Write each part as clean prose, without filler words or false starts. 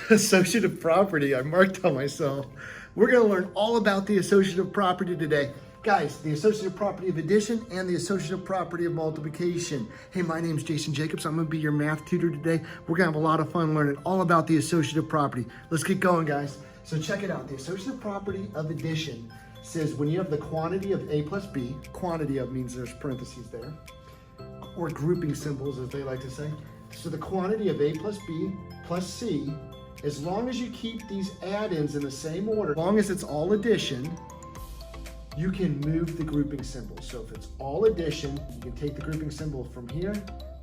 Associative property, I marked on myself. We're gonna learn all about the associative property today. Guys, the associative property of addition and the associative property of multiplication. Hey, my name's Jason Jacobs. I'm gonna be your math tutor today. We're gonna have a lot of fun learning all about the associative property. Let's get going, guys. So check it out. The associative property of addition says when you have the quantity of A plus B, quantity of means there's parentheses there, or grouping symbols as they like to say. So the quantity of A plus B plus C, as long as you keep these add-ins in the same order, as long as it's all addition, you can move the grouping symbol. So if it's all addition, you can take the grouping symbol from here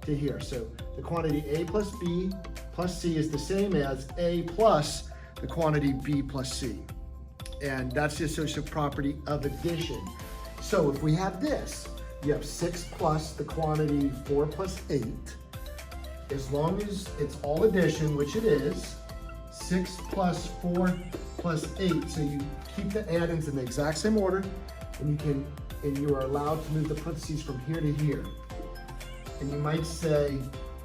to here. So the quantity A plus B plus C is the same as A plus the quantity B plus C. And that's the associative property of addition. So if we have this, you have 6 plus the quantity 4 plus 8. As long as it's all addition, which it is, 6 plus 4 plus 8. So you keep the add-ins in the exact same order, and you are allowed to move the parentheses from here to here. And you might say,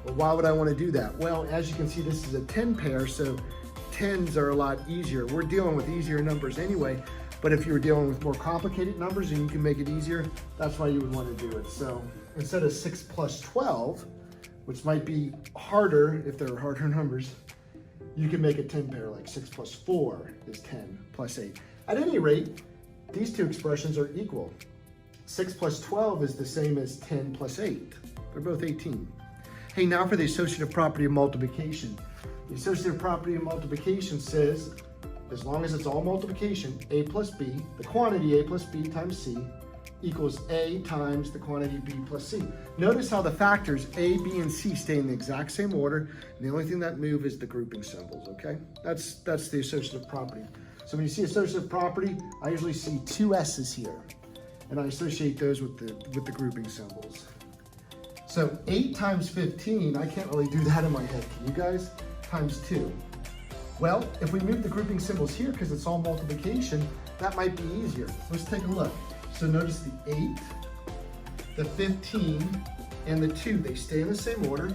well, why would I want to do that? Well, as you can see, this is a 10 pair, so 10s are a lot easier. We're dealing with easier numbers anyway, but if you were dealing with more complicated numbers and you can make it easier, that's why you would want to do it. So instead of 6 plus 12, which might be harder if there are harder numbers, you can make a 10 pair, like 6 plus 4 is 10 plus 8. At any rate, these two expressions are equal. 6 plus 12 is the same as 10 plus 8. They're both 18. Hey, now for the associative property of multiplication. The associative property of multiplication says, as long as it's all multiplication, A plus B, the quantity A plus B times C, equals A times the quantity B plus C. Notice how the factors A, B, and C stay in the exact same order, and the only thing that move is the grouping symbols, okay? That's the associative property. So when you see associative property, I usually see 2 S's here, and I associate those with the grouping symbols. So 8 times 15, I can't really do that in my head, can you guys? Times 2. Well, if we move the grouping symbols here, because it's all multiplication, that might be easier. Let's take a look. So notice the 8, the 15, and the 2, they stay in the same order,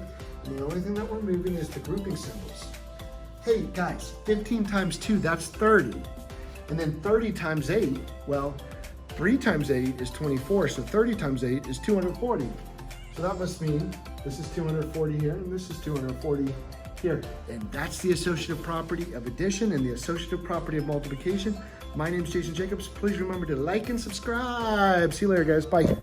and the only thing that we're moving is the grouping symbols. Hey guys, 15 times 2, that's 30. And then 30 times 8, well, 3 times 8 is 24, so 30 times 8 is 240. So that must mean this is 240 here, and this is 240 here. And that's the associative property of addition and the associative property of multiplication. My name is Jason Jacobs. Please remember to like and subscribe. See you later, guys. Bye.